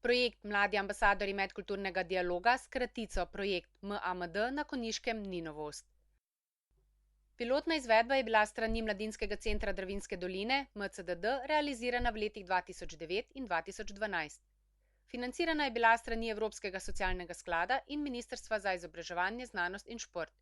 Projekt Mladi ambasadorji medkulturnega dialoga s kratico projekt MAMD na Konjiškem ni novost. Pilotna izvedba je bila s strani Mladinskega centra Dravinjske doline MCDD realizirana v letih 2009 in 2012. Financirana je bila s strani Evropskega socialnega sklada in Ministrstva za izobraževanje, znanost in šport.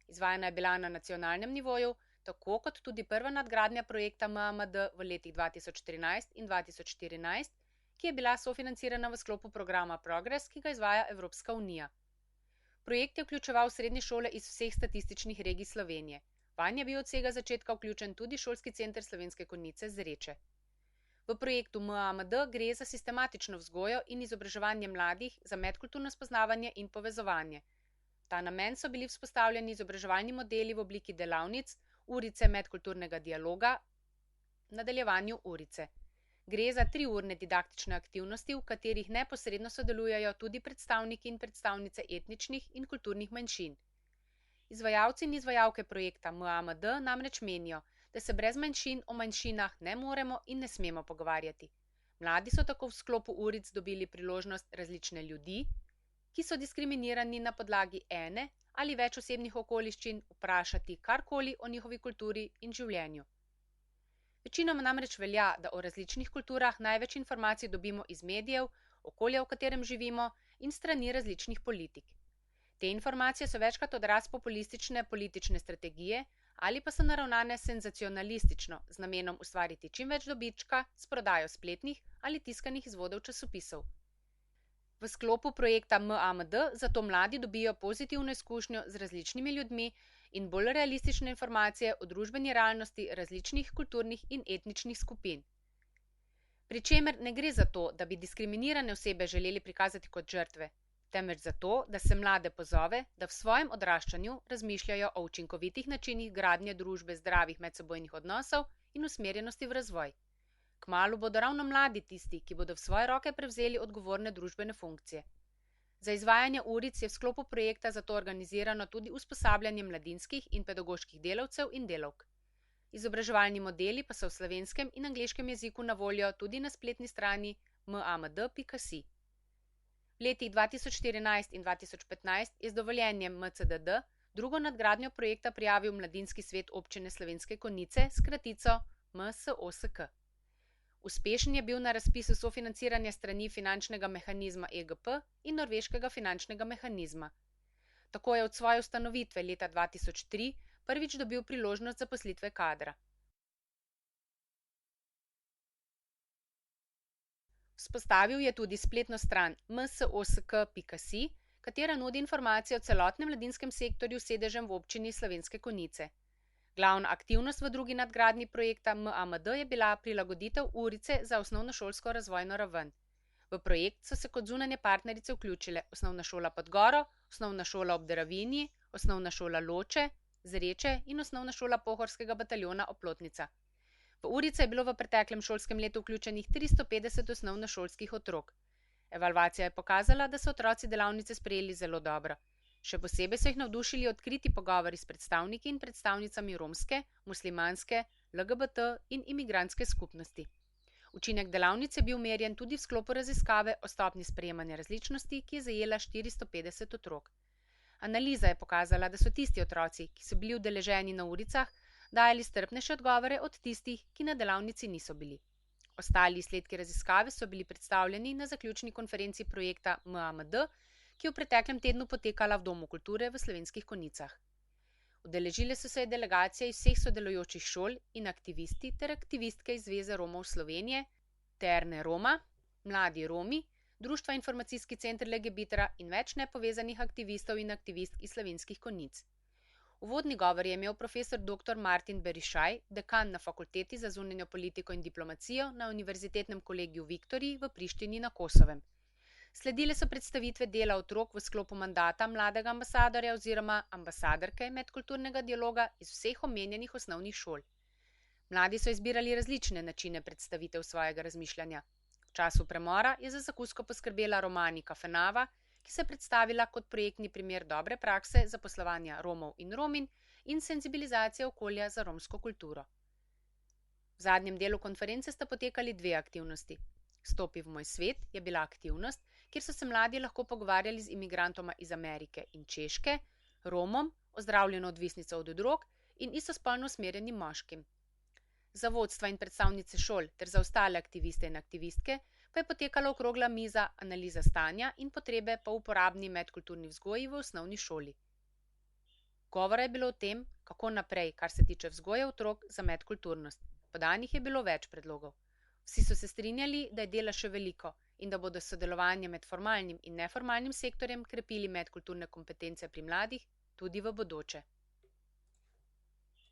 Izvajana je bila na nacionalnem nivoju, tako kot tudi prva nadgradnja projekta MAMD v letih 2013 in 2014, ki je bila sofinancirana v sklopu programa Progress, ki ga izvaja Evropska unija. Projekt je vključeval srednje šole iz vseh statističnih regij Slovenije. Vanj je bil od vsega začetka vključen tudi šolski center Slovenske Konjice Zreče. V projektu MAMD gre za sistematično vzgojo in izobraževanje mladih za medkulturno spoznavanje in povezovanje. V ta namen so bili vzpostavljeni izobraževalni modeli v obliki delavnic, urice medkulturnega dialoga, v nadaljevanju urice. Gre za 3-urne didaktične aktivnosti, v katerih neposredno sodelujejo tudi predstavniki in predstavnice etničnih in kulturnih manjšin. Izvajalci in izvajalke projekta MAMD namreč menijo, da se brez manjšin o manjšinah ne moremo in ne smemo pogovarjati. Mladi so tako v sklopu uric dobili priložnost različne ljudi, ki so diskriminirani na podlagi ene ali več osebnih okoliščin, vprašati karkoli o njihovi kulturi in življenju. Večinoma namreč velja, da o različnih kulturah največ informacij dobimo iz medijev, okolja, v katerem živimo, in strani različnih politik. Te informacije so večkrat odraz populistične politične strategije ali pa so naravnane senzacionalistično, z namenom ustvariti čim več dobička s prodajo spletnih ali tiskanih izvodov časopisov. V sklopu projekta MAMD zato mladi dobijo pozitivno izkušnjo z različnimi ljudmi in bolj realistične informacije o družbeni realnosti različnih kulturnih in etničnih skupin. Pri čemer ne gre za to, da bi diskriminirane osebe želeli prikazati kot žrtve, temveč zato, da se mlade pozove, da v svojem odraščanju razmišljajo o učinkovitih načinih gradnje družbe zdravih medsebojnih odnosov in usmerjenosti v razvoj. Kmalu bodo ravno mladi tisti, ki bodo v svoje roke prevzeli odgovorne družbene funkcije. Za izvajanje uric je v sklopu projekta zato organizirano tudi usposabljanje mladinskih in pedagoških delavcev in delavk. Izobraževalni modeli pa so v slovenskem in angleškem jeziku na voljo tudi na spletni strani mamd.si. V letih 2014 in 2015 je z dovoljenjem MCDD drugo nadgradnjo projekta prijavil Mladinski svet občine Slovenske Konjice s kratico MSOSK. Uspešen je bil na razpisu sofinanciranja strani finančnega mehanizma EGP in norveškega finančnega mehanizma. Tako je od svoje ustanovitve leta 2003 prvič dobil priložnost zaposlitve kadra. Vzpostavil je tudi spletno stran msosk.si, katera nudi informacije o celotnem mladinskem sektorju s sedežem v občini Slovenske Konjice. Glavna aktivnost v drugi nadgradnji projekta MAMD je bila prilagoditev urice za osnovnošolsko razvojno raven. V projekt so se kot zunanje partnerice vključile Osnovna šola Podgoro, Osnovna šola ob Dravinji, Osnovna šola Loče, Zreče in Osnovna šola Pohorskega bataljona Oplotnica. V urice je bilo v preteklem šolskem letu vključenih 350 osnovnošolskih otrok. Evalvacija je pokazala, da so otroci delavnice sprejeli zelo dobro. Še posebej so jih navdušili odkriti pogovori s predstavniki in predstavnicami romske, muslimanske, LGBT in imigrantske skupnosti. Učinek delavnice je bil merjen tudi v sklopu raziskave o stopnji sprejemanja različnosti, ki je zajela 450 otrok. Analiza je pokazala, da so tisti otroci, ki so bili udeleženi na uricah, dajali strpnejše odgovore od tistih, ki na delavnici niso bili. Ostali izsledki raziskave so bili predstavljeni na zaključni konferenci projekta MAMD, ki je v preteklem tednu potekala v Domu kulture v Slovenskih Konjicah. Udeležile so se delegacije iz vseh sodelujočih šol in aktivisti ter aktivistke iz Zveze Romov Slovenije, Terne Roma, Mladi Romi, Društva Informacijski center Legebitra in več nepovezanih aktivistov in aktivistk iz Slovenskih Konjic. Uvodni govor je imel profesor dr. Martin Berišaj, dekan na Fakulteti za zunanjo politiko in diplomacijo na Univerzitetnem kolegiju Viktoriji v Prištini na Kosovem. Sledile so predstavitve dela otrok v sklopu mandata mladega ambasadorja oziroma ambasadorke medkulturnega dialoga iz vseh omenjenih osnovnih šol. Mladi so izbirali različne načine predstavitev svojega razmišljanja. V času premora je za zakusko poskrbela Romanika Fenava, ki se je predstavila kot projektni primer dobre prakse zaposlovanja Romov in Rominj in senzibilizacije okolja za romsko kulturo. V zadnjem delu konference sta potekali dve aktivnosti. Stopi v moj svet je bila aktivnost, kjer so se mladi lahko pogovarjali z imigrantoma iz Amerike in Češke, Romom, ozdravljeno odvisnico od drog in istospolno usmerjenim moškim. Za vodstva in predstavnice šol ter za ostale aktiviste in aktivistke pa je potekala okrogla miza analiza stanja in potrebe po uporabni medkulturni vzgoji v osnovni šoli. Govora je bilo o tem, kako naprej, kar se tiče vzgoje otrok za medkulturnost. Podanih je bilo več predlogov. Vsi so se strinjali, da je dela še veliko in da bodo sodelovanje med formalnim in neformalnim sektorjem krepili medkulturne kompetence pri mladih tudi v bodoče.